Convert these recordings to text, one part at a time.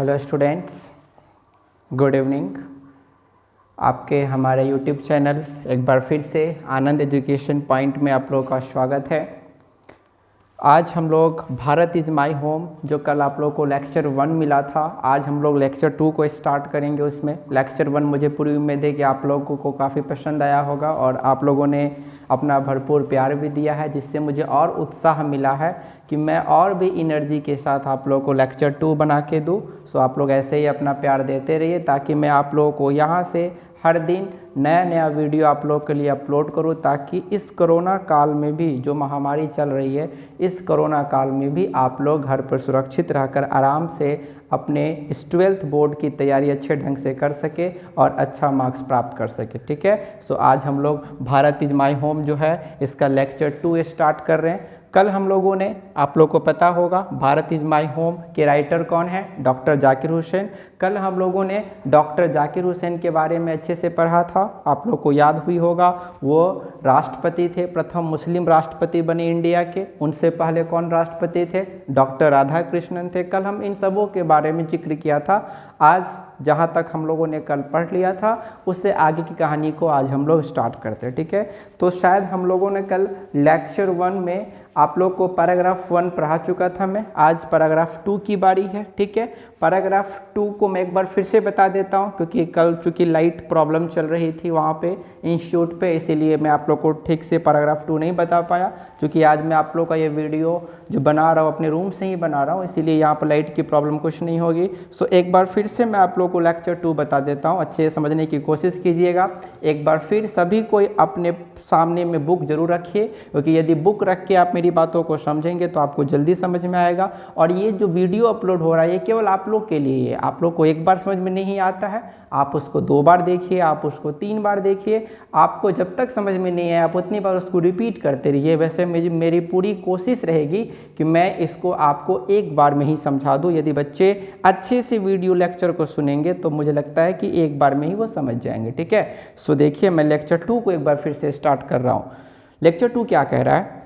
Hello students, good evening. आपके हमारे YouTube channel एक बार फिर से आनंद एजुकेशन पॉइंट में आप लोगों का स्वागत है। आज हम लोग भारत इज़ माई होम, जो कल आप लोगों को लेक्चर 1 मिला था, आज हम लोग लेक्चर 2 को स्टार्ट करेंगे। उसमें लेक्चर 1 मुझे पूरी उम्मीद है कि आप लोगों को काफ़ी पसंद आया होगा और आप लोगों ने अपना भरपूर प्यार भी दिया है, जिससे मुझे और उत्साह मिला है कि मैं और भी एनर्जी के साथ आप लोगों को लेक्चर 2 बना के दूँ। सो आप लोग ऐसे ही अपना प्यार देते रहिए ताकि मैं आप लोगों को यहाँ से हर दिन नया नया वीडियो आप लोग के लिए अपलोड करूँ, ताकि इस कोरोना काल में भी जो महामारी चल रही है, इस कोरोना काल में भी आप लोग घर पर सुरक्षित रहकर आराम से अपने 12th बोर्ड की तैयारी अच्छे ढंग से कर सके और अच्छा मार्क्स प्राप्त कर सके। ठीक है, सो आज हम लोग भारत इज़ माई होम जो है इसका लेक्चर 2 स्टार्ट कर रहे हैं। कल हम लोगों ने, आप लोग को पता होगा, भारत इज़ माई होम के राइटर कौन है, डॉक्टर जाकिर हुसैन। कल हम लोगों ने डॉक्टर जाकिर हुसैन के बारे में अच्छे से पढ़ा था, आप लोग को याद हुई होगा। वो राष्ट्रपति थे, प्रथम मुस्लिम राष्ट्रपति बने इंडिया के। उनसे पहले कौन राष्ट्रपति थे, डॉक्टर राधा कृष्णन थे। कल हम इन सबों के बारे में जिक्र किया था। आज जहाँ तक हम लोगों ने कल पढ़ लिया था, उससे आगे की कहानी को आज हम लोग स्टार्ट करते हैं। ठीक है, तो शायद हम लोगों ने कल लेक्चर 1 में आप लोग को पैराग्राफ 1 पढ़ा चुका था मैं। आज पैराग्राफ 2 की बारी है। ठीक है, पैराग्राफ 2 को मैं एक बार फिर से बता देता हूँ, क्योंकि कल चूँकि लाइट प्रॉब्लम चल रही थी वहाँ पे इंस्टीट्यूट पे, इसीलिए मैं आप लोग को ठीक से पैराग्राफ 2 नहीं बता पाया। क्योंकि आज मैं आप लोग का ये वीडियो जो बना रहा हूँ अपने रूम से ही बना रहा हूँ, इसीलिए यहाँ पर लाइट की प्रॉब्लम कुछ नहीं होगी। सो एक बार फिर से मैं आप लोग को लेक्चर 2 बता देता हूँ, अच्छे से समझने की कोशिश कीजिएगा। एक बार फिर सभी कोई अपने सामने में बुक जरूर रखिए, क्योंकि यदि बुक रख के आप मेरी बातों को समझेंगे तो आपको जल्दी समझ में आएगा। और ये जो वीडियो अपलोड हो रहा है ये केवल आप लोग के लिए है। आप लोग को एक बार समझ में नहीं आता है, आप उसको 2 बार देखिए, आप उसको 3 बार देखिए, आपको जब तक समझ में नहीं आए आप उतनी बार उसको रिपीट करते रहिए। वैसे मेरी पूरी कोशिश रहेगी कि मैं इसको आपको एक बार में ही समझा दूँ। यदि बच्चे अच्छे से वीडियो लेक्चर को सुनेंगे तो मुझे लगता है कि एक बार में ही वो समझ जाएंगे। ठीक है, सो देखिए मैं लेक्चर 2 को एक बार फिर से स्टार्ट कर रहा हूँ। लेक्चर 2 क्या कह रहा है,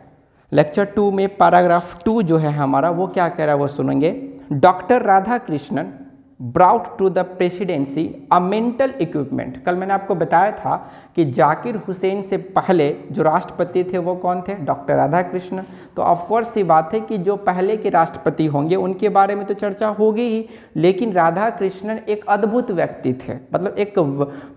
लेक्चर 2 में पैराग्राफ 2 जो है हमारा, वो क्या कह रहा है वो सुनेंगे। Doctor Radhakrishnan brought to the presidency a mental equipment. कल मैंने आपको बताया था कि जाकिर हुसैन से पहले जो राष्ट्रपति थे वो कौन थे, डॉक्टर राधा कृष्णन। तो ऑफकोर्स सी बात है कि जो पहले के राष्ट्रपति होंगे उनके बारे में तो चर्चा होगी ही, लेकिन राधा कृष्णन एक अद्भुत व्यक्ति थे। मतलब एक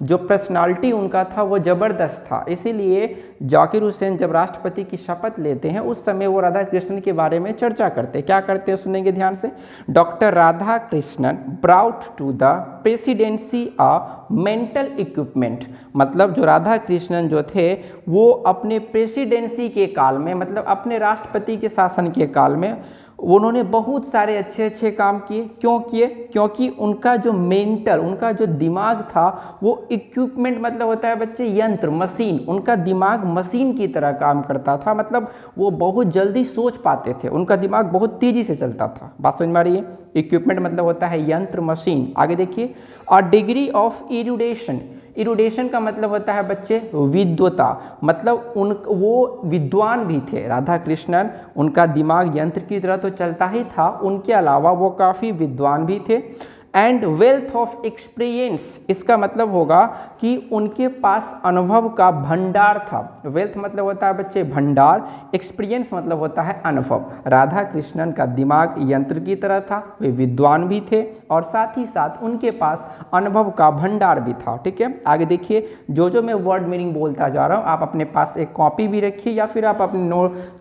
जो पर्सनालिटी उनका था वो ज़बरदस्त था। इसीलिए जाकिर हुसैन जब राष्ट्रपति की शपथ लेते हैं उस समय वो राधा कृष्णन के बारे में चर्चा करते हैं। क्या करते हैं सुनेंगे ध्यान से। Doctor Radhakrishnan brought to the presidency a mental equipment. मतलब जो राधा कृष्णन जो थे वो अपने प्रेसिडेंसी के काल में, मतलब अपने राष्ट्रपति के शासन के काल में उन्होंने बहुत सारे अच्छे अच्छे काम किए। क्यों किए, क्योंकि उनका जो मेंटल, उनका जो दिमाग था वो इक्विपमेंट, मतलब होता है बच्चे यंत्र, मशीन। उनका दिमाग मशीन की तरह काम करता था। मतलब वो बहुत जल्दी सोच पाते थे, उनका दिमाग बहुत तेजी से चलता था। बात समझ में आ रही है। इक्विपमेंट मतलब होता है यंत्र, मशीन। आगे देखिए, अ डिग्री ऑफ इरुडेशन। इरुडेशन का मतलब होता है बच्चे विद्वता। मतलब वो विद्वान भी थे राधा कृष्णन। उनका दिमाग यंत्र की तरह तो चलता ही था, उनके अलावा वो काफ़ी विद्वान भी थे। एंड वेल्थ ऑफ एक्सपीरियंस, इसका मतलब होगा कि उनके पास अनुभव का भंडार था। वेल्थ मतलब होता है बच्चे भंडार, एक्सपीरियंस मतलब होता है अनुभव। राधा कृष्णन का दिमाग यंत्र की तरह था, वे विद्वान भी थे और साथ ही साथ उनके पास अनुभव का भंडार भी था। ठीक है, आगे देखिए, जो मैं वर्ड मीनिंग बोलता जा रहा हूँ आप अपने पास एक कॉपी भी रखिए, या फिर आप अपनी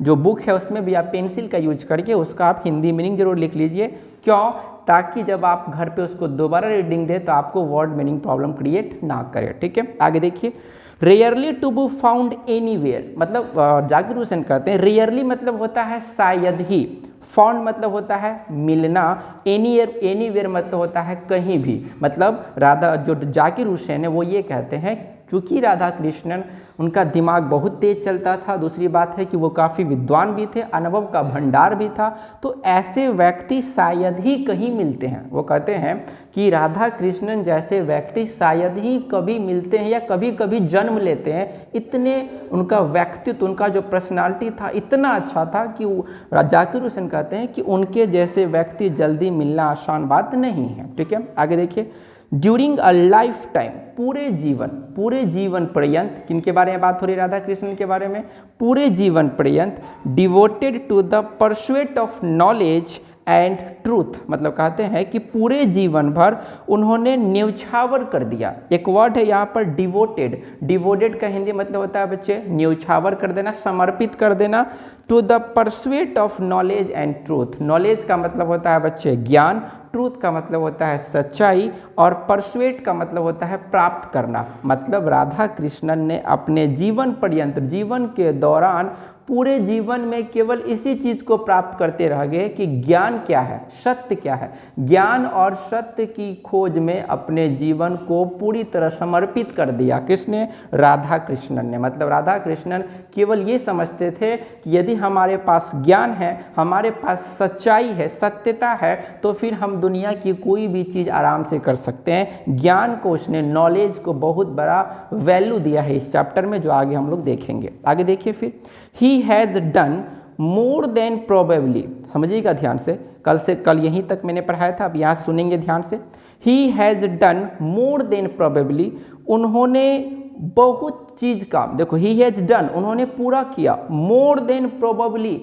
जो बुक है उसमें भी आप पेंसिल का यूज करके उसका आप हिंदी मीनिंग जरूर लिख लीजिए। क्यों, ताकि जब आप घर पे उसको दोबारा रीडिंग दें तो आपको वर्ड मीनिंग प्रॉब्लम क्रिएट ना करे। ठीक है, आगे देखिए, rarely to be found anywhere. मतलब जाकिर हुसैन कहते हैं रेयरली मतलब होता है शायद ही, फाउंड मतलब होता है मिलना, एनीवेयर मतलब होता है कहीं भी। मतलब राधा जो जाकिर हुसैन है वो ये कहते हैं चूँकि राधा कृष्णन उनका दिमाग बहुत तेज चलता था, दूसरी बात है कि वो काफ़ी विद्वान भी थे, अनुभव का भंडार भी था, तो ऐसे व्यक्ति शायद ही कहीं मिलते हैं। वो कहते हैं कि राधा कृष्णन जैसे व्यक्ति शायद ही कभी मिलते हैं या कभी कभी जन्म लेते हैं। इतने उनका व्यक्तित्व, उनका जो पर्सनालिटी था इतना अच्छा था कि जाकिर हुसैन कहते हैं कि उनके जैसे व्यक्ति जल्दी मिलना आसान बात नहीं है। ठीक है, आगे देखिए। ड्यूरिंग अ लाइफ टाइम, पूरे जीवन पर्यंत, किनके बारे में बात हो रही है? राधा कृष्णन के बारे में। पूरे जीवन पर्यंत devoted to the pursuit of knowledge and truth, मतलब कहते हैं कि पूरे जीवन भर उन्होंने न्यौछावर कर दिया। एक वर्ड है यहाँ पर डिवोटेड। डिवोटेड का हिंदी मतलब होता है बच्चे न्यौछावर कर देना, समर्पित कर देना। To the pursuit of knowledge and truth, knowledge का मतलब होता है बच्चे ज्ञान, ट्रूथ का मतलब होता है सच्चाई, और परसुएट का मतलब होता है प्राप्त करना। मतलब राधा कृष्णन ने अपने जीवन पर्यंत, जीवन के दौरान, पूरे जीवन में केवल इसी चीज को प्राप्त करते रह गए कि ज्ञान क्या है, सत्य क्या है। ज्ञान और सत्य की खोज में अपने जीवन को पूरी तरह समर्पित कर दिया। किसने? राधा कृष्णन ने। मतलब राधा कृष्णन केवल ये समझते थे कि यदि हमारे पास ज्ञान है, हमारे पास सच्चाई है, सत्यता है, तो फिर हम दुनिया की कोई भी चीज़ आराम से कर सकते हैं। ज्ञान को उसने, नॉलेज को बहुत बड़ा वैल्यू दिया है इस चैप्टर में, जो आगे हम लोग देखेंगे। आगे देखिए फिर, he has done more than probably, समझिएगा ध्यान से, कल यहीं तक मैंने पढ़ाया था, अब यहाँ सुनेंगे ध्यान से। He has done more than probably, उन्होंने बहुत चीज काम, देखो ही हैज़ डन, उन्होंने पूरा किया, मोर देन प्रोबेबली,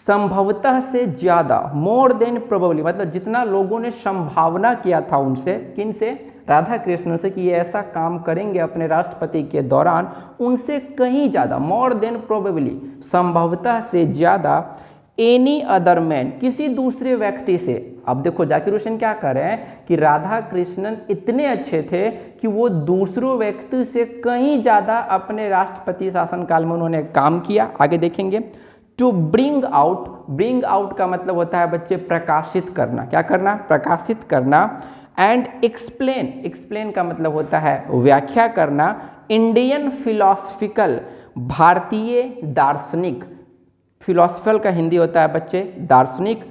संभवतः से ज्यादा, मोर देन प्रोबेबली मतलब जितना लोगों ने संभावना किया था उनसे, किन से? राधा कृष्ण से, कि ये ऐसा काम करेंगे अपने राष्ट्रपति के दौरान, उनसे कहीं ज्यादा, मोर देन प्रोबेबली, संभवतः से ज्यादा, एनी अदर मैन, किसी दूसरे व्यक्ति से। अब देखो जाकिर हुसैन क्या कर रहे हैं कि राधा कृष्णन इतने अच्छे थे कि वो दूसरों व्यक्ति से कहीं ज्यादा अपने राष्ट्रपति शासनकाल में उन्होंने काम किया। आगे देखेंगे। टू ब्रिंग आउट का मतलब होता है बच्चे प्रकाशित करना। क्या करना? प्रकाशित करना। एंड एक्सप्लेन का मतलब होता है व्याख्या करना। इंडियन फिलोसफिकल, भारतीय दार्शनिक, फिलोसफल का हिंदी होता है बच्चे दार्शनिक।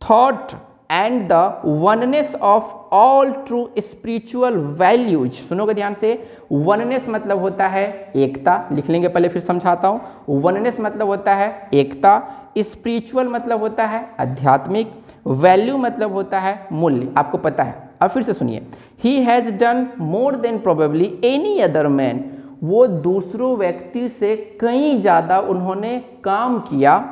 Thought and the oneness of all true spiritual values, सुनोगे ध्यान से। वननेस मतलब होता है एकता, लिख लेंगे पहले फिर समझाता हूं। वननेस मतलब होता है एकता, स्पिरिचुअल मतलब होता है आध्यात्मिक, वैल्यू मतलब होता है मूल्य, आपको पता है। अब फिर से सुनिए। He has done more than probably any other man, वो दूसरों व्यक्ति से कहीं ज्यादा उन्होंने काम किया।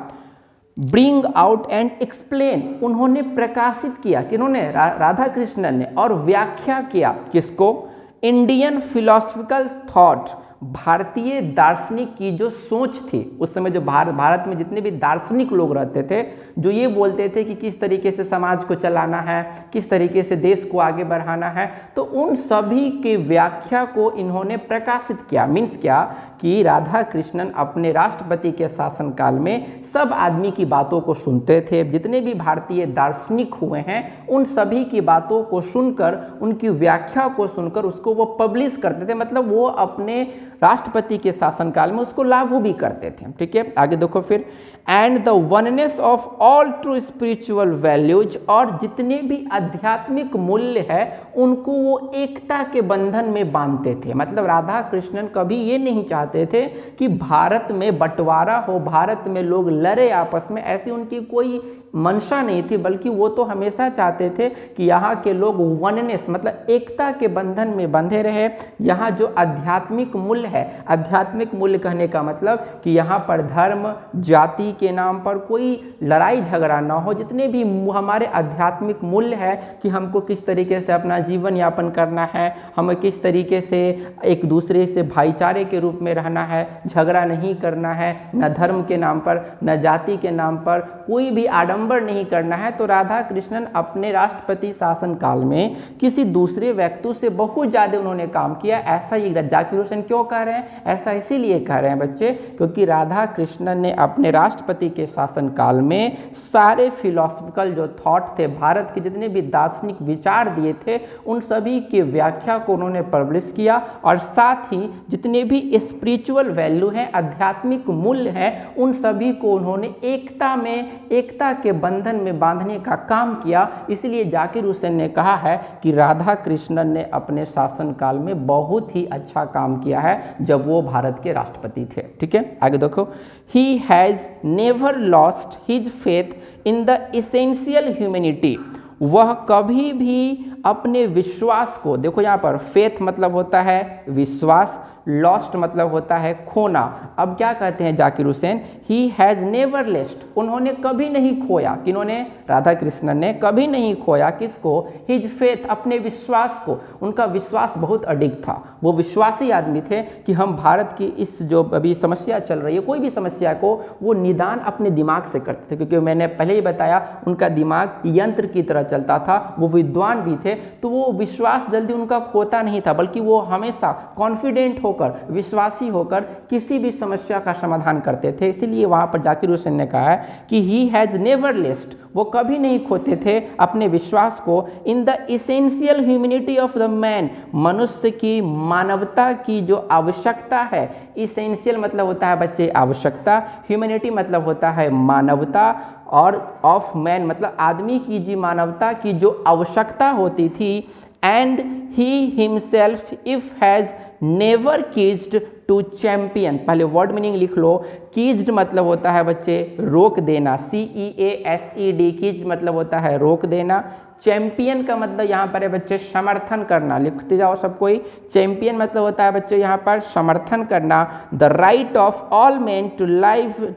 ब्रिंग आउट एंड एक्सप्लेन, उन्होंने प्रकाशित किया, किन्होंने? राधा कृष्णन ने। और व्याख्या किया, किसको? इंडियन फिलोसफिकल थॉट, भारतीय दार्शनिक की जो सोच थी उस समय, जो भारत में जितने भी दार्शनिक लोग रहते थे, जो ये बोलते थे कि किस तरीके से समाज को चलाना है, किस तरीके से देश को आगे बढ़ाना है, तो उन सभी के व्याख्या को इन्होंने प्रकाशित किया। मीन्स क्या कि राधा कृष्णन अपने राष्ट्रपति के शासनकाल में सब आदमी की बातों को सुनते थे। जितने भी भारतीय दार्शनिक हुए हैं उन सभी की बातों को सुनकर, उनकी व्याख्या को सुनकर उसको वो पब्लिश करते थे, मतलब वो अपने राष्ट्रपति के शासनकाल में उसको लागू भी करते थे। ठीक है, आगे देखो फिर। And the oneness of all true spiritual values, और जितने भी आध्यात्मिक मूल्य है उनको वो एकता के बंधन में बांधते थे। मतलब राधा कृष्णन कभी ये नहीं चाहते थे कि भारत में बंटवारा हो, भारत में लोग लड़े आपस में, ऐसी उनकी कोई मंशा नहीं थी, बल्कि वो तो हमेशा चाहते थे कि यहाँ के लोग वननेस मतलब एकता के बंधन में बंधे रहे। यहाँ जो आध्यात्मिक मूल्य है, आध्यात्मिक मूल्य कहने का मतलब कि यहाँ पर धर्म जाति के नाम पर कोई लड़ाई झगड़ा ना हो। जितने भी हमारे आध्यात्मिक मूल्य है कि हमको किस तरीके से अपना जीवन यापन करना है, हमें किस तरीके से एक दूसरे से भाईचारे के रूप में रहना है, झगड़ा नहीं करना है, न धर्म के नाम पर न जाति के नाम पर, कोई भी आडम्बर आडंबर नहीं करना है, तो राधा कृष्णन अपने राष्ट्रपति शासन काल में किसी दूसरे व्यक्ति से बहुत ज़्यादा उन्होंने काम किया। ऐसा ही जाकिर हुसैन क्यों कह रहे हैं? ऐसा इसीलिए कह रहे हैं बच्चे क्योंकि राधा कृष्णन ने अपने राष्ट्रपति के शासन काल में सारे फिलोसफिकल जो थॉट थे, भारत के जितने भी दार्शनिक विचार दिए थे, उन सभी की व्याख्या को उन्होंने पब्लिश किया और साथ ही जितने भी स्पिरिचुअल वैल्यू हैं, आध्यात्मिक मूल्य हैं, उन सभी को उन्होंने एकता के बंधन में बांधने का काम किया। इसलिए जाकिर हुसैन ने कहा है कि राधा कृष्णन ने अपने शासन काल में बहुत ही अच्छा काम किया है जब वो भारत के राष्ट्रपति थे। ठीक है, आगे देखो, ही has never lost his faith in the essential humanity. वह कभी भी अपने विश्वास को, देखो यहाँ पर फेथ मतलब होता है विश्वास, लॉस्ट मतलब होता है खोना। अब क्या कहते हैं Zakir Hussain? He has never lest, उन्होंने कभी नहीं खोया। किन्होंने? राधा कृष्णन ने कभी नहीं खोया किसको? हिज फेथ, अपने विश्वास को। उनका विश्वास बहुत अडिग था, वो विश्वासी आदमी थे कि हम भारत की इस जो अभी समस्या चल रही है, कोई भी समस्या को वो निदान अपने दिमाग से करते थे, क्योंकि मैंने पहले ही बताया उनका दिमाग यंत्र की तरह चलता था, वो विद्वान भी थे, तो वो विश्वास जल्दी उनका खोता नहीं था, बल्कि वो हमेशा कॉन्फिडेंट होकर, विश्वासी होकर किसी भी समस्या का समाधान करते थे। इसीलिए वहाँ पर जाकिर हुसैन ने कहा है कि ही हैज़ नेवर लेस्ट, वो कभी नहीं खोते थे अपने विश्वास को in the essential humanity of the man, मनुष्य की मानवता की जो आवश्यकता है। इसेंशियल मतलब होता है बच्चे आवश्यकता, ह्यूमैनिटी मतलब होता है मानवता, और ऑफ मैन मतलब आदमी की जी मानवता की जो आवश्यकता होती थी। And he himself if has never keyed to champion, पहले वर्ड मीनिंग लिख लो। कीज्ड मतलब होता है बच्चे रोक देना, CEASED, कीज्ड मतलब होता है रोक देना। चैंपियन का मतलब यहाँ पर है बच्चे समर्थन करना, लिखते जाओ सब कोई। चैंपियन मतलब होता है बच्चे यहाँ पर समर्थन करना। The right of all man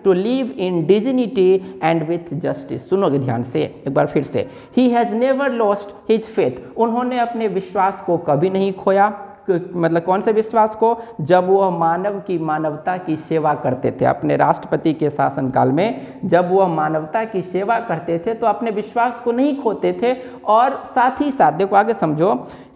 to live in dignity and with justice. सुनोगे ध्यान से एक बार फिर से, he has never lost his faith, उन्होंने अपने विश्वास को कभी नहीं खोया। मतलब कौन से विश्वास को? जब वह मानव की मानवता की सेवा करते थे अपने राष्ट्रपति के शासनकाल में, जब वह मानवता की सेवा करते थे तो अपने विश्वास को नहीं खोते थे। और साथ ही साथ देखो आगे समझो,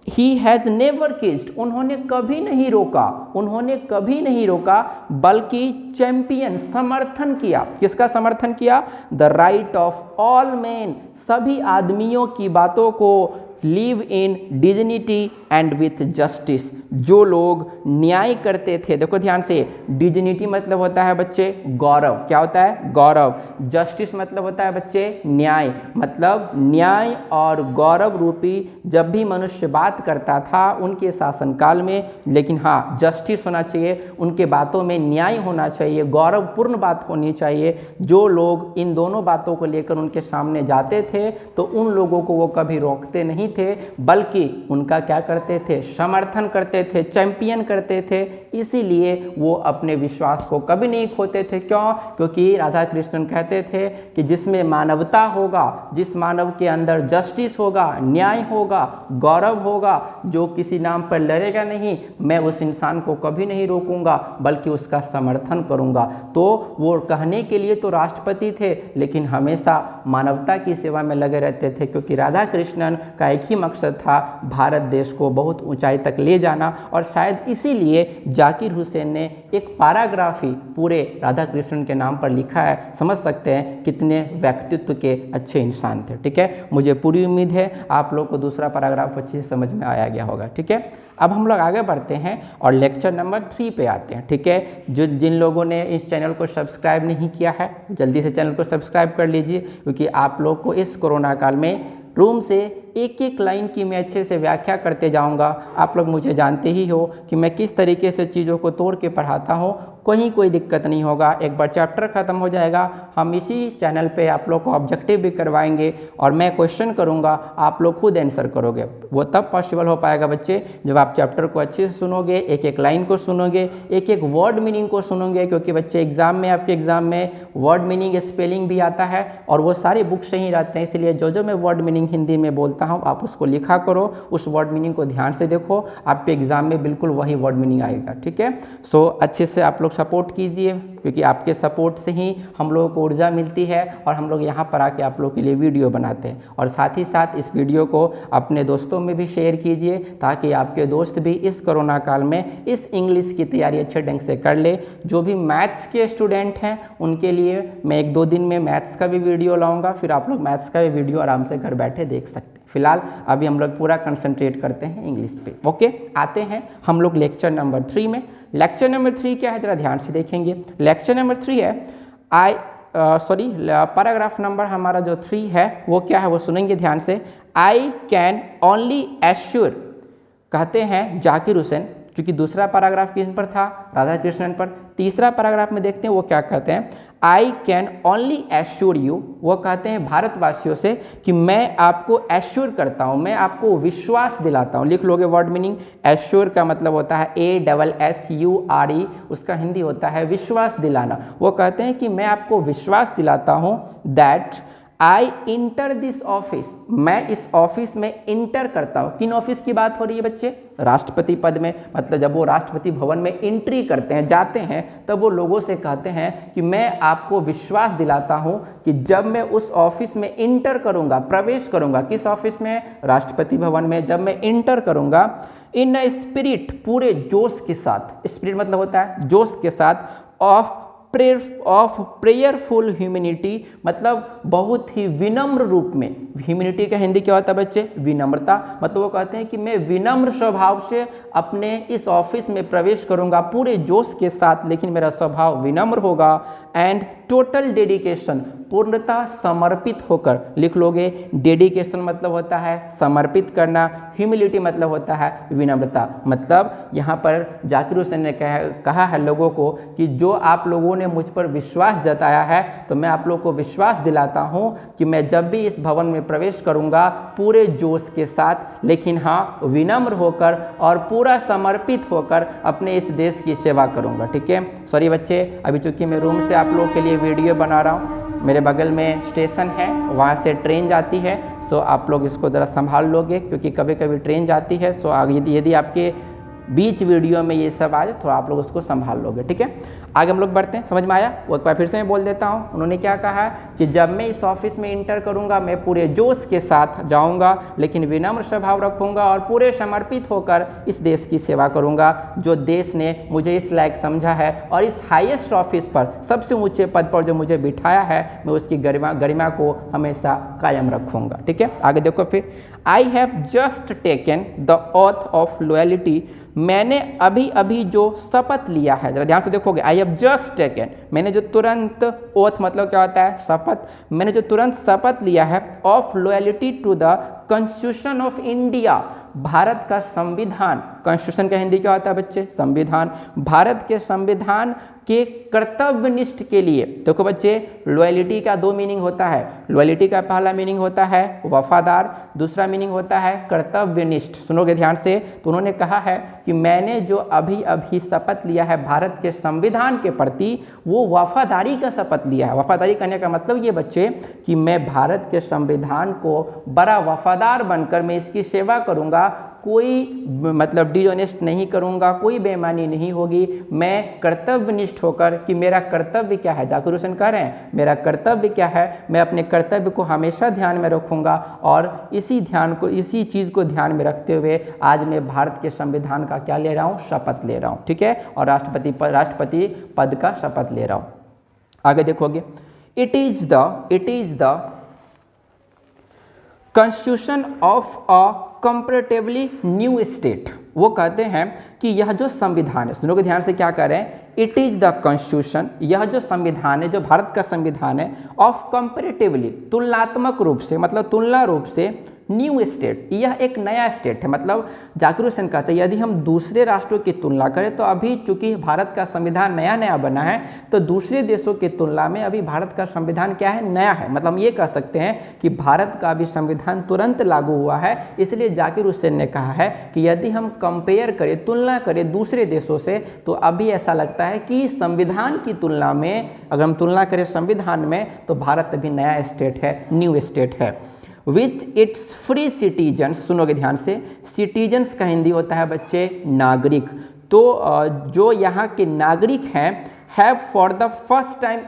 ही हैज़ नेवर कीज्ड, उन्होंने कभी नहीं रोका, उन्होंने कभी नहीं रोका, बल्कि चैंपियन समर्थन किया। किसका समर्थन किया? The right of all man, सभी आदमियों की बातों को, live in dignity and with justice, जो लोग न्याय करते थे। देखो ध्यान से, डिग्निटी मतलब होता है बच्चे गौरव, क्या होता है? गौरव। जस्टिस मतलब होता है बच्चे न्याय, मतलब न्याय और गौरव रूपी जब भी मनुष्य बात करता था उनके शासनकाल में, लेकिन हाँ जस्टिस होना चाहिए, उनके बातों में न्याय होना चाहिए, गौरवपूर्ण बात होनी चाहिए। जो लोग इन दोनों बातों को लेकर उनके सामने जाते थे तो उन लोगों को वो कभी रोकते नहीं थे, बल्कि उनका क्या करते थे? समर्थन करते थे, चैंपियन करते थे। इसीलिए वो अपने विश्वास को कभी नहीं खोते थे। क्यों? क्योंकि राधा कृष्णन कहते थे कि जिसमें मानवता होगा, जिस मानव के अंदर जस्टिस होगा, न्याय होगा, गौरव होगा, जो किसी नाम पर लड़ेगा नहीं, मैं उस इंसान को कभी नहीं रोकूंगा बल्कि उसका समर्थन करूंगा। तो वो कहने के लिए तो राष्ट्रपति थे, लेकिन हमेशा मानवता की सेवा में लगे रहते थे, क्योंकि राधा कृष्णन का एक ही मकसद था, भारत देश को बहुत ऊंचाई तक ले जाना। और शायद इसीलिए जाकिर हुसैन ने एक पैराग्राफी पूरे राधा कृष्णन के नाम पर लिखा है। समझ सकते हैं कितने व्यक्तित्व के अच्छे इंसान थे। ठीक है, मुझे पूरी उम्मीद है आप लोग को दूसरा पैराग्राफ अच्छे से समझ में आया गया होगा। ठीक है, अब हम लोग आगे बढ़ते हैं और लेक्चर नंबर 3 पे आते हैं। ठीक है, जिन लोगों ने इस चैनल को सब्सक्राइब नहीं किया है, जल्दी से चैनल को सब्सक्राइब कर लीजिए, क्योंकि आप लोग को इस कोरोना काल में रूम से एक एक लाइन की मैं अच्छे से व्याख्या करते जाऊंगा। आप लोग मुझे जानते ही हो कि मैं किस तरीके से चीज़ों को तोड़ के पढ़ाता हूँ, कहीं कोई दिक्कत नहीं होगा। एक बार चैप्टर ख़त्म हो जाएगा, हम इसी चैनल पे आप लोग को ऑब्जेक्टिव भी करवाएंगे और मैं क्वेश्चन करूँगा, आप लोग खुद आंसर करोगे। वो तब पॉसिबल हो पाएगा बच्चे जब आप चैप्टर को अच्छे से सुनोगे, एक एक लाइन को सुनोगे, एक एक वर्ड मीनिंग को सुनोगे, क्योंकि बच्चे एग्जाम में, आपके एग्जाम में वर्ड मीनिंग स्पेलिंग भी आता है और वो सारी बुक से ही रहते हैं। इसलिए जो मैं वर्ड मीनिंग हिंदी में बोलता हूँ आप उसको लिखा करो, उस वर्ड मीनिंग को ध्यान से देखो, आपके एग्जाम में बिल्कुल वही वर्ड मीनिंग आएगा, ठीक है। सो अच्छे से आप लोग सपोर्ट कीजिए, क्योंकि आपके सपोर्ट से ही हम लोगों को ऊर्जा मिलती है और हम लोग यहाँ पर आके आप लोग के लिए वीडियो बनाते हैं। और साथ ही साथ इस वीडियो को अपने दोस्तों में भी शेयर कीजिए, ताकि आपके दोस्त भी इस कोरोना काल में इस इंग्लिश की तैयारी अच्छे ढंग से कर ले। जो भी मैथ्स के स्टूडेंट हैं उनके लिए मैं 1-2 दिन में मैथ्स का भी वीडियो लाऊंगा, फिर आप लोग मैथ्स का भी वीडियो आराम से घर बैठे देख सकते हैं। फिलहाल अभी हम लोग पूरा कंसंट्रेट करते हैं इंग्लिश पे। ओके, आते हैं हम लोग लेक्चर नंबर 3 में। लेक्चर नंबर 3 क्या है, जरा ध्यान से देखेंगे। लेक्चर नंबर 3 है पैराग्राफ नंबर हमारा जो 3 है वो क्या है वो सुनेंगे ध्यान से। आई कैन ओनली एश्योर, कहते हैं जाकिर हुसैन, क्योंकि दूसरा पैराग्राफ किस पर था, राधा कृष्णन पर। तीसरा पैराग्राफ में देखते हैं वो क्या कहते हैं। I can only assure you, वो कहते हैं भारतवासियों से कि मैं आपको एश्योर करता हूँ, मैं आपको विश्वास दिलाता हूँ। लिख लोगे वर्ड मीनिंग। एश्योर का मतलब होता है ASSURE, उसका हिंदी होता है विश्वास दिलाना। वो कहते हैं कि मैं आपको विश्वास दिलाता हूँ that I inter this office, मैं इस ऑफिस में इंटर करता हूँ। किन ऑफिस की बात हो रही है बच्चे, राष्ट्रपति पद में। मतलब जब वो राष्ट्रपति भवन में एंट्री करते हैं, जाते हैं, तब वो लोगों से कहते हैं कि मैं आपको विश्वास दिलाता हूँ कि जब मैं उस ऑफिस में इंटर करूँगा, प्रवेश करूँगा, किस ऑफिस में, राष्ट्रपति भवन में, जब मैं इंटर करूँगा इन अ स्पिरिट, पूरे जोश के साथ, स्पिरिट मतलब होता है जोश के साथ, ऑफ प्रेयरफुल ह्यूमैनिटी, मतलब बहुत ही विनम्र रूप में। ह्यूमैनिटी का हिंदी क्या होता है बच्चे, विनम्रता। मतलब वो कहते हैं कि मैं विनम्र स्वभाव से अपने इस ऑफिस में प्रवेश करूंगा पूरे जोश के साथ, लेकिन मेरा स्वभाव विनम्र होगा। एंड टोटल डेडिकेशन, पूर्णतः समर्पित होकर। लिख लोगे, डेडिकेशन मतलब होता है समर्पित करना, ह्यूमिलिटी मतलब होता है विनम्रता। मतलब यहाँ पर जाकिर हुसैन ने कहा है लोगों को कि जो आप लोगों ने मुझ पर विश्वास जताया है, तो मैं आप लोगों को विश्वास दिलाता हूँ कि मैं जब भी इस भवन में प्रवेश करूँगा पूरे जोश के साथ, लेकिन हाँ विनम्र होकर और पूरा समर्पित होकर अपने इस देश की सेवा करूँगा। ठीक है, सॉरी बच्चे, अभी चूँकि मैं रूम से आप लोगों के लिए वीडियो बना रहा हूँ, मेरे बगल में स्टेशन है, वहाँ से ट्रेन जाती है। सो आप लोग इसको ज़रा संभाल लोगे, क्योंकि कभी कभी ट्रेन जाती है। सो यदि आपके बीच वीडियो में ये सब आ जाए, थोड़ा आप लोग उसको संभाल लोगे। ठीक है, आगे हम लोग बढ़ते हैं। समझ में आया? वो एक बार फिर से मैं बोल देता हूँ। उन्होंने क्या कहा है कि जब मैं इस ऑफिस में इंटर करूँगा, मैं पूरे जोश के साथ जाऊँगा, लेकिन विनम्र स्वभाव रखूँगा और पूरे समर्पित होकर इस देश की सेवा करूँगा, जो देश ने मुझे इस लायक समझा है, और इस हाईएस्ट ऑफिस पर, सबसे ऊँचे पद पर जो मुझे बिठाया है, मैं उसकी गरिमा को हमेशा कायम रखूँगा। ठीक है, आगे देखो फिर। I have just taken the auth of loyalty, मैंने अभी अभी जो शपथ लिया है, जरा ध्यान से देखोगे। आई हैव जस्ट टेकन, मैंने जो तुरंत, ओथ मतलब क्या होता है, शपथ, मैंने जो तुरंत शपथ लिया है, of loyalty to the constitution of India, भारत का संविधान। कॉन्स्टिट्यूशन का हिंदी क्या होता है बच्चे, संविधान। भारत के संविधान के कर्तव्यनिष्ठ के लिए। देखो बच्चे, लॉयल्टी का 2 मीनिंग होता है। लॉयल्टी का पहला मीनिंग होता है वफादार, दूसरा मीनिंग होता है कर्तव्यनिष्ठ। सुनोगे ध्यान से। तो उन्होंने कहा है कि मैंने जो अभी अभी शपथ लिया है भारत के संविधान के प्रति, वो वफादारी का शपथ लिया है। वफादारी करने का मतलब ये बच्चे कि मैं भारत के संविधान को बड़ा वफादार बनकर मैं इसकी सेवा करूँगा, कोई मतलब डिसऑनेस्ट नहीं करूँगा, कोई बेईमानी नहीं होगी। मैं कर्तव्यनिष्ठ होकर कि मेरा कर्तव्य क्या है, जाकिर हुसैन कह रहे हैं मेरा कर्तव्य क्या है, मैं अपने कर्तव्य को हमेशा ध्यान में रखूँगा, और इसी चीज़ को ध्यान में रखते हुए आज मैं भारत के संविधान का क्या ले रहा हूँ, शपथ ले रहा हूँ। ठीक है, और राष्ट्रपति पद का शपथ ले रहा हूँ। आगे देखोगे, it is the constitution of a comparatively new state. वो कहते हैं कि यह जो संविधान है, सुनोगे ध्यान से क्या कह रहे हैं, इट इज द कॉन्स्टिट्यूशन, यह जो संविधान है, जो भारत का संविधान है, ऑफ कंपैरेटिवली, तुलनात्मक रूप से, मतलब तुलना रूप से, न्यू स्टेट, यह एक नया स्टेट है। मतलब जाकिर हुसैन कहते हैं यदि हम दूसरे राष्ट्रों की तुलना करें, तो अभी चूंकि भारत का संविधान नया नया बना है, तो दूसरे देशों की तुलना में अभी भारत का संविधान क्या है, नया है। मतलब हम ये कह सकते हैं कि भारत का अभी संविधान तुरंत लागू हुआ है। इसलिए जाकिर हुसैन ने कहा है कि यदि हम कंपेयर करें, तुलना करें दूसरे देशों से, तो अभी ऐसा लगता है कि संविधान की तुलना में, अगर हम तुलना करें संविधान में, तो भारत अभी नया स्टेट है, न्यू स्टेट है। विच इट्स फ्री सिटीजन्स, सुनोगे ध्यान से, सिटीजन्स का हिंदी होता है बच्चे नागरिक। तो जो यहाँ के नागरिक हैं, have for the first time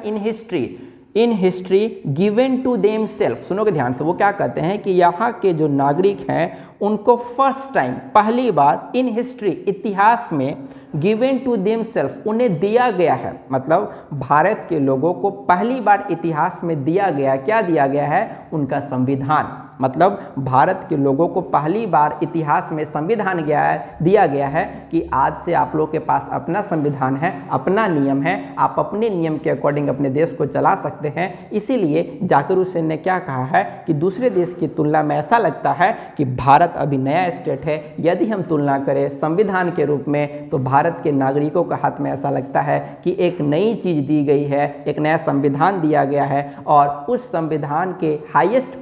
in history given to them self, सुनोगे ध्यान से, वो क्या कहते हैं कि यहाँ के जो नागरिक हैं उनको फर्स्ट टाइम, पहली बार, इन हिस्ट्री, इतिहास में, गिवन टू देम सेल्फ, उन्हें दिया गया है, मतलब भारत के लोगों को पहली बार इतिहास में दिया गया, क्या दिया गया है, उनका संविधान। मतलब भारत के लोगों को पहली बार इतिहास में संविधान दिया गया है कि आज से आप लोग के पास अपना संविधान है, अपना नियम है, आप अपने नियम के अकॉर्डिंग अपने देश को चला सकते हैं। इसीलिए जाकिर हुसैन ने क्या कहा है कि दूसरे देश की तुलना में ऐसा लगता है कि भारत अभी नया स्टेट है। यदि हम तुलना करें संविधान के रूप में तो भारत के नागरिकों के हाथ में ऐसा लगता है कि एक नई चीज़ दी गई है, एक नया संविधान दिया गया है और उस संविधान के हाईएस्ट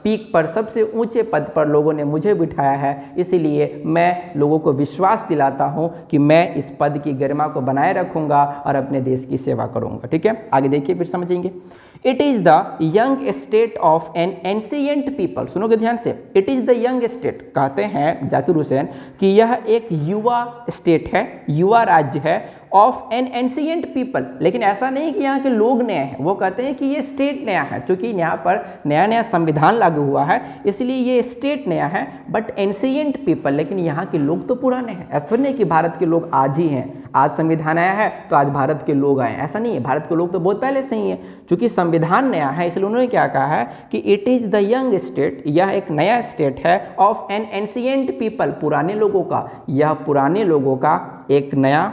पीक पर सबसे ऊंचे पद पर लोगों ने मुझे बिठाया है। इसीलिए मैं लोगों को विश्वास दिलाता हूं कि मैं इस पद की गरिमा को बनाए रखूंगा और अपने देश की सेवा करूंगा। ठीक है, आगे देखिए फिर समझेंगे। It is the young state of N ancient people, सुनोगे ध्यान से, it is the young state, कहते हैं जाकिर हुसैन कि यह एक युवा स्टेट है, युवा राज्य है, ऑफ एन एंशिएंट पीपल। लेकिन ऐसा नहीं कि यहाँ के लोग नए हैं, वो कहते हैं कि ये स्टेट नया है, क्योंकि यहाँ पर नया नया संविधान लागू हुआ है, इसलिए ये स्टेट नया है, बट एंशिएंट पीपल, लेकिन यहाँ के लोग तो पुराने हैं। ऐसा नहीं कि भारत के लोग आज ही हैं, आज संविधान आया है तो आज भारत के लोग आए, ऐसा नहीं है, भारत के लोग तो बहुत पहले से ही हैं। चूंकि संविधान नया है इसलिए उन्होंने क्या कहा है कि it is the young state, यह एक नया स्टेट है, ऑफ एन एंशिएंट पीपल, पुराने लोगों का, यह पुराने लोगों का एक नया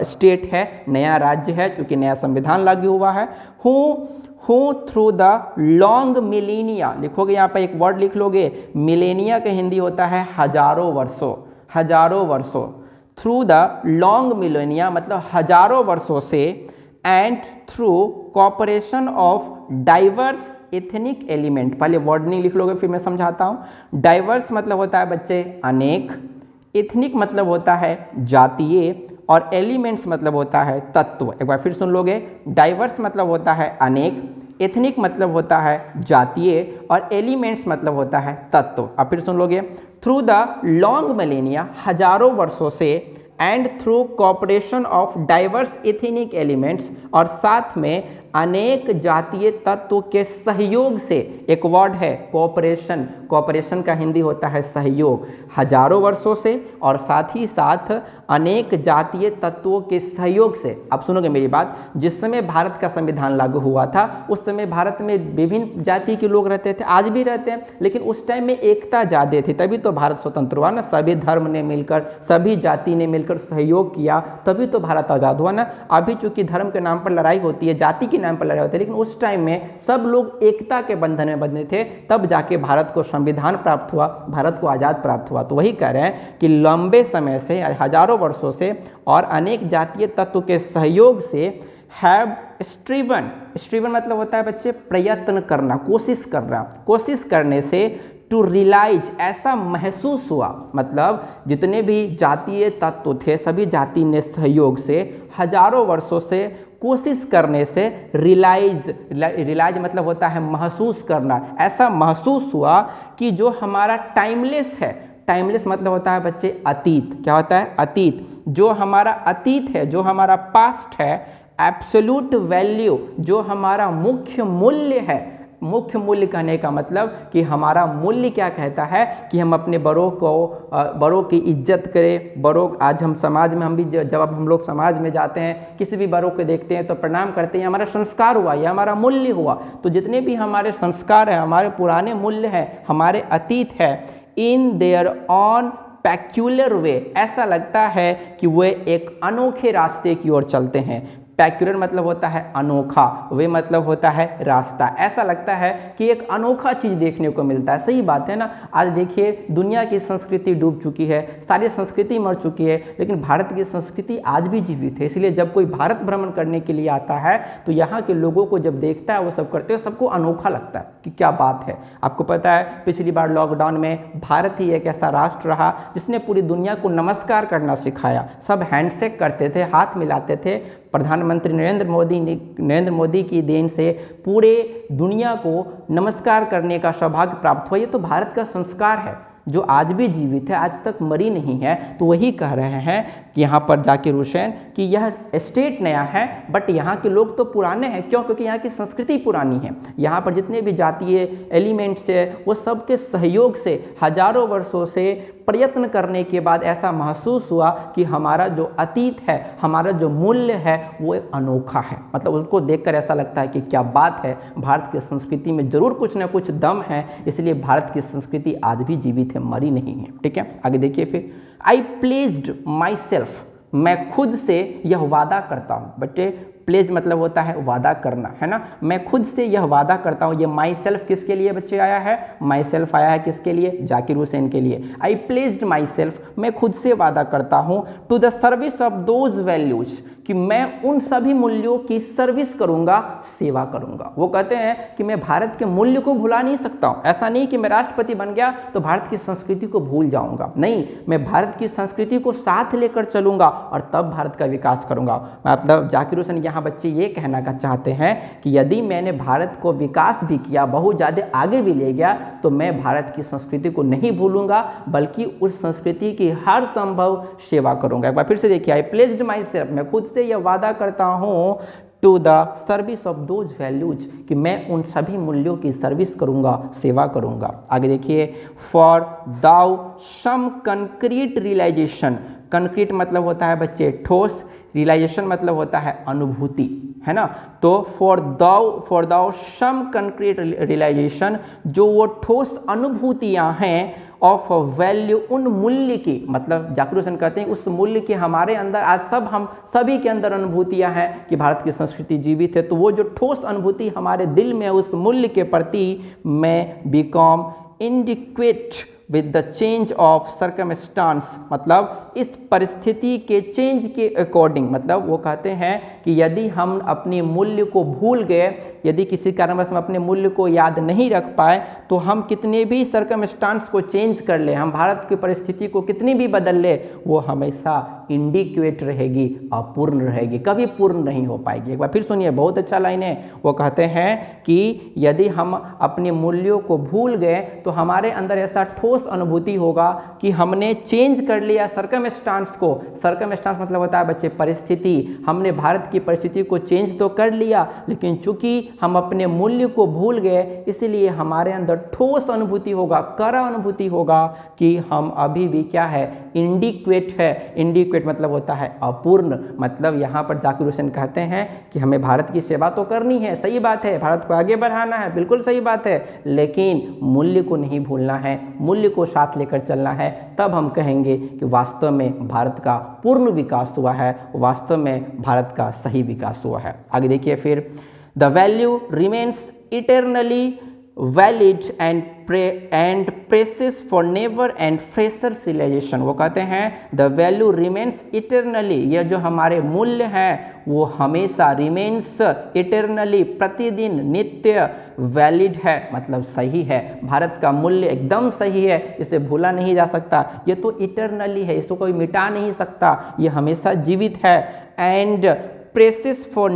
स्टेट है, नया राज्य है, क्योंकि नया संविधान लागू हुआ है। Who through the long millennia, लिखोगे यहाँ पर एक वर्ड लिख लोगे, मिलेनिया का हिंदी होता है हजारों वर्षों, हजारों वर्षों, थ्रू द लॉन्ग मिलेनिया मतलब हजारों वर्षों से, and through cooperation of diverse ethnic element, पहले वर्ड नहीं लिख लोगे फिर मैं समझाता हूँ। डाइवर्स मतलब होता है बच्चे अनेक, एथनिक मतलब होता है जातीय, और एलिमेंट्स मतलब होता है तत्व। एक बार फिर सुन लोगे, डाइवर्स मतलब होता है अनेक, एथनिक मतलब होता है जातीय, और एलिमेंट्स मतलब होता है तत्व। अब फिर सुन लोगे, थ्रू द लॉन्ग मिलेनिया, हजारों वर्षों से, and through cooperation of diverse ethnic elements, और साथ में अनेक जातीय तत्व के सहयोग से, एक वर्ड है कोऑपरेशन, कोऑपरेशन का हिंदी होता है सहयोग, हजारों वर्षों से और साथ ही साथ अनेक जातीय तत्वों के सहयोग से। अब सुनोगे मेरी बात, जिस समय भारत का संविधान लागू हुआ था उस समय भारत में विभिन्न जाति के लोग रहते थे, आज भी रहते हैं, लेकिन उस टाइम में एकता ज़्यादा थी, तभी तो भारत स्वतंत्र हुआ ना, सभी धर्म ने मिलकर, सभी जाति ने मिलकर सहयोग किया, तभी तो भारत आज़ाद हुआ ना। अभी चूंकि धर्म के नाम पर लड़ाई होती है, जाति के नाम पर लड़ाई होती है, लेकिन उस टाइम में सब लोग एकता के बंधन में बंधे थे, तब जाके भारत को संविधान प्राप्त हुआ, भारत को आज़ाद प्राप्त हुआ। तो वही कह रहे हैं कि लंबे समय से, हजारों वर्षों से और अनेक जातीय तत्व के सहयोग से हैव स्ट्रीवन मतलब होता है बच्चे प्रयत्न करना, कोशिश करना, कोशिश करने से टू रियलाइज, ऐसा महसूस हुआ, मतलब जितने भी जातीय तत्व थे सभी जाति ने सहयोग से हजारों वर्षों से कोशिश करने से, रियलाइज मतलब होता है महसूस करना, ऐसा महसूस हुआ कि जो हमारा टाइमलेस है, टाइमलेस मतलब होता है बच्चे अतीत, क्या होता है अतीत, जो हमारा अतीत है, जो हमारा पास्ट है, एब्सोल्यूट वैल्यू, जो हमारा मुख्य मूल्य है, मुख्य मूल्य कहने का मतलब कि हमारा मूल्य क्या कहता है कि हम अपने बड़ों की इज्जत करें। बड़ों, आज हम समाज में, हम भी जब हम लोग समाज में जाते हैं, किसी भी बड़ों को देखते हैं तो प्रणाम करते हैं, हमारा संस्कार हुआ, यह हमारा मूल्य हुआ। तो जितने भी हमारे संस्कार हैं, हमारे पुराने मूल्य हैं, हमारे अतीत है, इन देयर ऑन पैक्यूलर वे, ऐसा लगता है कि वे एक अनोखे रास्ते की ओर चलते हैं। पैक्यूलर मतलब होता है अनोखा, वे मतलब होता है रास्ता, ऐसा लगता है कि एक अनोखा चीज़ देखने को मिलता है। सही बात है ना। आज देखिए दुनिया की संस्कृति डूब चुकी है, सारी संस्कृति मर चुकी है, लेकिन भारत की संस्कृति आज भी जीवित है। इसलिए जब कोई भारत भ्रमण करने के लिए आता है तो यहाँ के लोगों को जब देखता है, वो सब करते हैं, सबको अनोखा लगता है कि क्या बात है। आपको पता है पिछली बार लॉकडाउन में भारत ही एक ऐसा राष्ट्र रहा जिसने पूरी दुनिया को नमस्कार करना सिखाया। सब हैंडशेक करते थे, हाथ मिलाते थे, प्रधानमंत्री नरेंद्र मोदी की देन से पूरे दुनिया को नमस्कार करने का सौभाग्य प्राप्त हुआ। ये तो भारत का संस्कार है जो आज भी जीवित है, आज तक मरी नहीं है। तो वही कह रहे हैं कि यहाँ पर जाकिर हुसैन कि यह स्टेट नया है बट यहाँ के लोग तो पुराने हैं। क्यों? क्योंकि यहाँ की संस्कृति पुरानी है। यहाँ पर जितने भी जातीय एलिमेंट्स है वो सबके सहयोग से हजारों वर्षों से प्रयत्न करने के बाद ऐसा महसूस हुआ कि हमारा जो अतीत है, हमारा जो मूल्य है वो एक अनोखा है। मतलब उसको देखकर ऐसा लगता है कि क्या बात है, भारत की संस्कृति में जरूर कुछ ना कुछ दम है, इसलिए भारत की संस्कृति आज भी जीवित है, मरी नहीं है। ठीक है, आगे देखिए फिर, आई प्लेज्ड माई सेल्फ, मैं खुद से यह वादा करता हूँ। बच्चे प्लेज मतलब होता है वादा करना, है ना। मैं खुद से यह वादा करता हूँ। ये माई सेल्फ किसके लिए बच्चे आया है? माई सेल्फ आया है किसके लिए? जाकिर हुसैन के लिए। आई प्लेज्ड माई सेल्फ, मैं खुद से वादा करता हूँ, to the service of those values, कि मैं उन सभी मूल्यों की सर्विस करूंगा, सेवा करूंगा। वो कहते हैं कि मैं भारत के मूल्य को भुला नहीं सकता हूं। ऐसा नहीं कि मैं राष्ट्रपति बन गया तो भारत की संस्कृति को भूल जाऊंगा, नहीं, मैं भारत की संस्कृति को साथ लेकर चलूंगा और तब भारत का विकास करूंगा। मतलब जाकिर हुसैन यहाँ बच्चे ये कहना का चाहते हैं कि यदि मैंने भारत को विकास भी किया, बहुत ज़्यादा आगे भी ले गया, तो मैं भारत की संस्कृति को नहीं भूलूंगा बल्कि उस संस्कृति की हर संभव सेवा करूंगा। एक बार फिर से देखिए, आई प्लेज्ड माई सेल्फ, मैं खुद से यह वादा करता हूँ, to the service of those values, कि मैं उन सभी मूल्यों की सर्विस करूंगा, सेवा करूंगा। आगे देखिए, for thou some concrete realisation, concrete मतलब होता है बच्चे ठोस, रियलाइजेशन मतलब होता है अनुभूति, है ना। तो for thou some concrete realisation, जो वो ठोस अनुभूतियां हैं, ऑफ वैल्यू, उन मूल्य की, मतलब जाकिर हुसैन कहते हैं उस मूल्य की हमारे अंदर आज हम सभी के अंदर अनुभूतियां हैं कि भारत की संस्कृति जीवित है। तो वो जो ठोस अनुभूति हमारे दिल में, उस मूल्य के प्रति मैं become inadequate with the change of circumstance, मतलब इस परिस्थिति के चेंज के अकॉर्डिंग, मतलब वो कहते हैं कि यदि हम अपने मूल्य को भूल गए, यदि किसी कारणवश हम अपने मूल्य को याद नहीं रख पाए, तो हम कितने भी सर्कमस्टांस को चेंज कर ले, हम भारत की परिस्थिति को कितनी भी बदल ले, वो हमेशा इंडिक्वेट रहेगी, अपूर्ण रहेगी, कभी पूर्ण नहीं हो पाएगी। एक बार फिर सुनिए, बहुत अच्छा लाइन है। वो कहते हैं कि यदि हम अपने मूल्यों को भूल गए तो हमारे अंदर ऐसा ठोस अनुभूति होगा कि हमने चेंज कर लिया सर्कमस्टांस को। सर्कमस्टांस मतलब होता है बच्चे परिस्थिति। हमने भारत की परिस्थिति को चेंज तो कर लिया, लेकिन चूंकि हम अपने मूल्य को भूल गए, इसलिए हमारे अंदर ठोस अनुभूति होगा, कड़ा अनुभूति होगा कि हम अभी भी क्या है, इंडिक्वेट है। इंडिक्वेट मतलब होता है अपूर्ण। मतलब यहाँ पर जाकिर हुसैन कहते हैं कि हमें भारत की सेवा तो करनी है, सही बात है, भारत को आगे बढ़ाना है, बिल्कुल सही बात है, लेकिन मूल्य को नहीं भूलना है, मूल्य को साथ लेकर चलना है। तब हम कहेंगे कि वास्तव में भारत का पूर्ण विकास हुआ है, वास्तव में भारत का सही विकास हुआ है। आगे देखिए फिर, the value remains eternally valid and presses for never and fresher realisation. वो कहते हैं द वैल्यू रिमेन्स इटरनली, यह जो हमारे मूल्य हैं वो हमेशा रिमेन्स इटरनली, प्रतिदिन नित्य, वैलिड है मतलब सही है। भारत का मूल्य एकदम सही है, इसे भूला नहीं जा सकता, ये तो इटरनली है, इसको कोई मिटा नहीं सकता, ये हमेशा जीवित है। And presses for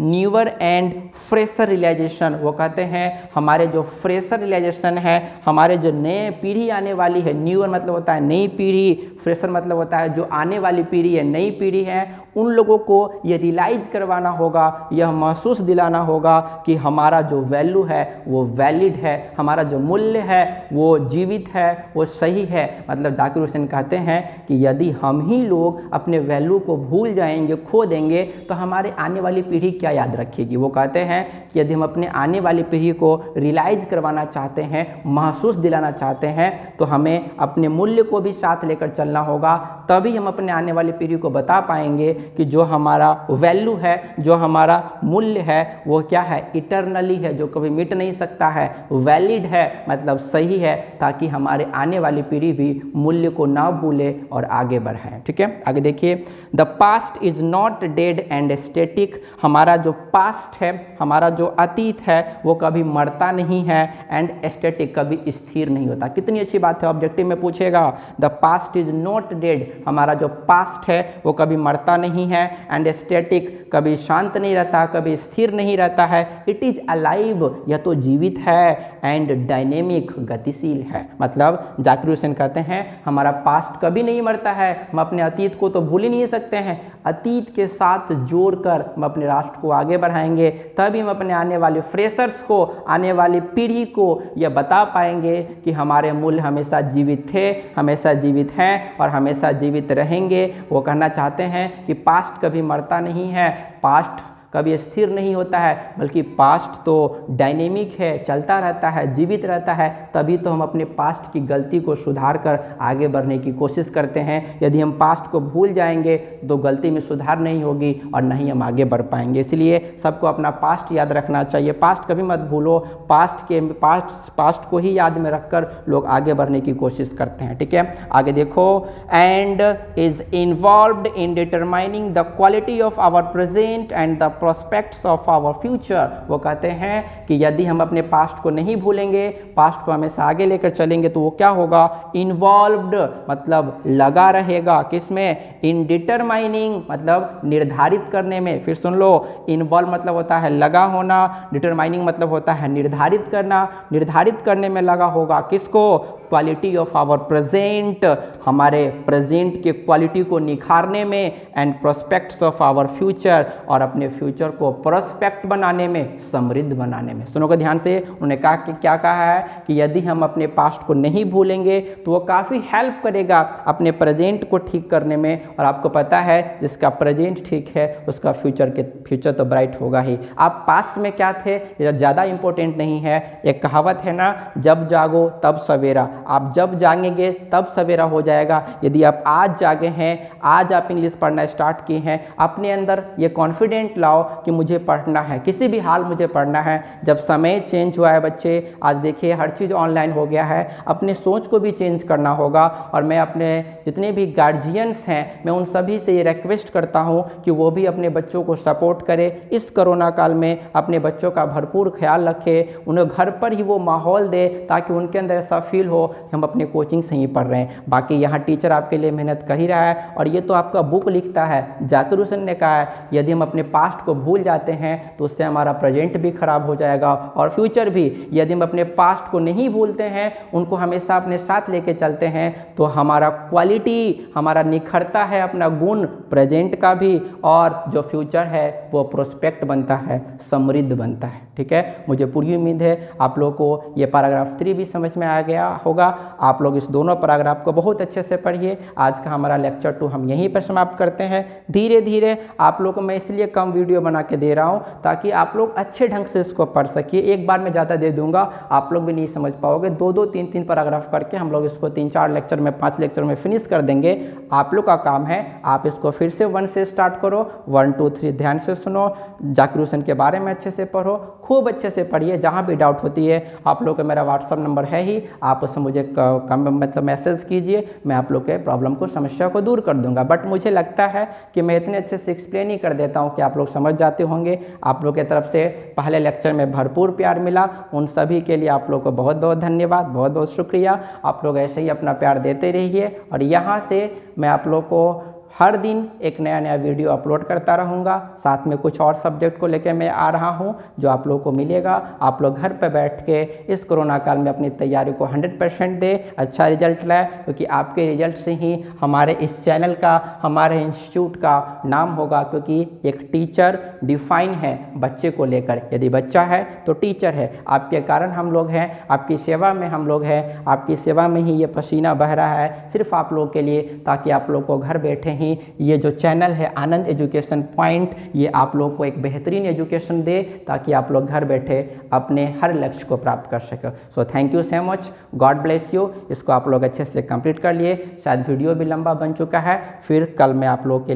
newer and fresher realisation, वो कहते हैं हमारे जो फ्रेशर रियलाइजेशन है, हमारे जो नए पीढ़ी आने वाली है, न्यूअर मतलब होता है नई पीढ़ी, फ्रेशर मतलब होता है जो आने वाली पीढ़ी है, नई पीढ़ी है, उन लोगों को ये रियलाइज करवाना होगा, यह महसूस दिलाना होगा कि हमारा जो वैल्यू है वो वैलिड है, हमारा जो मूल्य है वो जीवित है, वो सही है। मतलब जाकिर हुसैन कहते हैं कि यदि हम ही लोग अपने वैल्यू को भूल जाएंगे, खो देंगे, तो हमारे आने वाली पीढ़ी क्या याद रखेगी। वो कहते हैं कि यदि हम अपने आने वाली पीढ़ी को रियलाइज करवाना चाहते हैं, महसूस दिलाना चाहते हैं, तो हमें अपने मूल्य को भी साथ लेकर चलना होगा, तभी हम अपने आने वाली पीढ़ी को बता पाएंगे कि जो हमारा वैल्यू है, जो हमारा मूल्य है वो क्या है, इटरनली है, जो कभी मिट नहीं सकता है, वैलिड है मतलब सही है, ताकि हमारे आने वाली पीढ़ी भी मूल्य को ना भूले और आगे बढ़े। ठीक है, आगे देखिए, the past is not dead and static, हमारा जो पास्ट है, हमारा जो अतीत है वो कभी मरता नहीं है, एंड स्टैटिक कभी स्थिर नहीं होता। कितनी अच्छी बात है, ऑब्जेक्टिव में पूछेगा the past is not dead, हमारा जो पास्ट है वो कभी मरता नहीं है, एंड स्टैटिक कभी शांत नहीं रहता, कभी स्थिर नहीं रहता है, इट इज अलाइव, यह तो जीवित है, एंड डायनेमिक, गतिशील है। मतलब जाकिर हुसैन कहते हैं हमारा पास्ट कभी नहीं मरता है, हम अपने अतीत को तो भूल ही नहीं सकते हैं, अतीत के साथ जोड़कर हम अपने राष्ट्र को आगे बढ़ाएंगे, तभी हम अपने आने वाले फ्रेशर्स को, आने वाली पीढ़ी को यह बता पाएंगे कि हमारे मूल्य हमेशा जीवित थे, हमेशा जीवित हैं और हमेशा जीवित रहेंगे। वो कहना चाहते हैं कि पास्ट कभी मरता नहीं है, पास्ट कभी स्थिर नहीं होता है, बल्कि पास्ट तो डायनेमिक है, चलता रहता है, जीवित रहता है, तभी तो हम अपने पास्ट की गलती को सुधार कर आगे बढ़ने की कोशिश करते हैं। यदि हम पास्ट को भूल जाएंगे तो गलती में सुधार नहीं होगी और ना ही हम आगे बढ़ पाएंगे। इसलिए सबको अपना पास्ट याद रखना चाहिए, पास्ट कभी मत भूलो, पास्ट को ही याद में रखकर लोग आगे बढ़ने की कोशिश करते हैं। ठीक है, आगे देखो, and is involved in determining the quality of our present and the prospects of our future. वो कहते हैं कि यदि हम अपने पास्ट को नहीं भूलेंगे, पास्ट को हमेशा आगे लेकर चलेंगे, तो वो क्या होगा, इन्वॉल्व्ड मतलब लगा रहेगा, किसमें, इन डिटरमाइनिंग मतलब निर्धारित करने में। फिर सुन लो, इन्वॉल्व मतलब होता है लगा होना, डिटरमाइनिंग मतलब होता है निर्धारित करना, निर्धारित करने में लगा होगा, किसको, क्वालिटी ऑफ आवर प्रेजेंट, हमारे प्रेजेंट के क्वालिटी को निखारने में, and prospects of our future, और अपने फ्यूचर को प्रोस्पेक्ट बनाने में, समृद्ध बनाने में। सुनोगे ध्यान से, उन्होंने कहा कि क्या कहा है कि यदि हम अपने पास्ट को नहीं भूलेंगे तो वो काफ़ी हेल्प करेगा अपने प्रेजेंट को ठीक करने में, और आपको पता है जिसका प्रेजेंट ठीक है उसका फ्यूचर तो ब्राइट होगा ही। आप पास्ट में क्या थे ये ज़्यादा इंपॉर्टेंट नहीं है। एक कहावत है ना, जब जागो तब सवेरा, आप जब जागेंगे तब सवेरा हो जाएगा। यदि आप आज जागे हैं, आज आप इंग्लिश पढ़ना स्टार्ट किए हैं, अपने अंदर ये कॉन्फिडेंट लाओ कि मुझे पढ़ना है, किसी भी हाल मुझे पढ़ना है। जब समय चेंज हुआ है बच्चे, आज देखिए हर चीज़ ऑनलाइन हो गया है, अपने सोच को भी चेंज करना होगा। और मैं अपने जितने भी गार्जियंस हैं, मैं उन सभी से ये रिक्वेस्ट करता हूँ कि वो भी अपने बच्चों को सपोर्ट करें। इस कोरोना काल में अपने बच्चों का भरपूर ख्याल रखें, उन्हें घर पर ही वो माहौल दे ताकि उनके अंदर ऐसा फील हो कि हम अपने कोचिंग से ही पढ़ रहे हैं। बाकी यहाँ टीचर आपके लिए मेहनत कर ही रहा है, और ये तो आपका बुक लिखता है। जाकिर हुसैन ने कहा है यदि हम अपने पास्ट को भूल जाते हैं तो उससे हमारा प्रेजेंट भी खराब हो जाएगा और फ्यूचर भी। यदि हम अपने पास्ट को नहीं भूलते हैं, उनको हमेशा अपने साथ लेके चलते हैं, तो हमारा क्वालिटी, हमारा निखरता है अपना गुण प्रेजेंट का भी, और जो फ्यूचर है वो प्रोस्पेक्ट बनता है, समृद्ध बनता है। ठीक है, मुझे पूरी उम्मीद है आप लोगों को ये पैराग्राफ 3 भी समझ में आ गया होगा। आप लोग इस दोनों पैराग्राफ को बहुत अच्छे से पढ़िए। आज का हमारा लेक्चर 2 हम यहीं पर समाप्त करते हैं। धीरे धीरे आप लोगों को मैं इसलिए कम वीडियो बना के दे रहा हूँ ताकि आप लोग अच्छे ढंग से इसको पढ़ सकिए। एक बार में ज़्यादा दे दूंगा, आप लोग भी नहीं समझ पाओगे। 2-2, 3-3 पैराग्राफ करके हम लोग इसको 3-4 लेक्चर में, 5 लेक्चर में फिनिश कर देंगे। आप लोग का काम है, आप इसको फिर से 1 से स्टार्ट करो, 1, 2, 3 ध्यान से सुनो, जाकिर हुसैन के बारे में अच्छे से पढ़ो, खूब अच्छे से पढ़िए। जहाँ भी डाउट होती है आप लोग का मेरा व्हाट्सअप नंबर है ही, आप उससे मुझे मतलब मैसेज कीजिए, मैं आप लोग के प्रॉब्लम को, समस्या को दूर कर दूंगा। बट मुझे लगता है कि मैं इतने अच्छे से एक्सप्लेन ही कर देता हूँ कि आप लोग समझ जाते होंगे। आप लोग की तरफ से पहले लेक्चर में भरपूर प्यार मिला, उन सभी के लिए आप लोग को बहुत बहुत धन्यवाद, बहुत बहुत शुक्रिया। आप लोग ऐसे ही अपना प्यार देते रहिए, और यहाँ से मैं आप लोग को हर दिन एक नया नया वीडियो अपलोड करता रहूँगा। साथ में कुछ और सब्जेक्ट को लेकर मैं आ रहा हूँ जो आप लोगों को मिलेगा। आप लोग घर पर बैठ के इस कोरोना काल में अपनी तैयारी को 100% दे, अच्छा रिजल्ट लाए, क्योंकि आपके रिजल्ट से ही हमारे इस चैनल का, हमारे इंस्टीट्यूट का नाम होगा। क्योंकि एक टीचर डिफाइन है बच्चे को लेकर, यदि बच्चा है तो टीचर है। आपके कारण हम लोग हैं, आपकी सेवा में हम लोग हैं, आपकी सेवा में ही ये पसीना बह रहा है सिर्फ आप लोग के लिए, ताकि आप लोग को घर बैठे ही ये जो चैनल है आनंद एजुकेशन पॉइंट, ये आप लोग को एक बेहतरीन एजुकेशन दे, ताकि आप लोग घर बैठे अपने हर लक्ष्य को प्राप्त कर सके। So thank you so much, God bless you. इसको आप लोग अच्छे से कंप्लीट कर लिए। शायद वीडियो भी लंबा बन चुका है, फिर कल मैं आप लोग के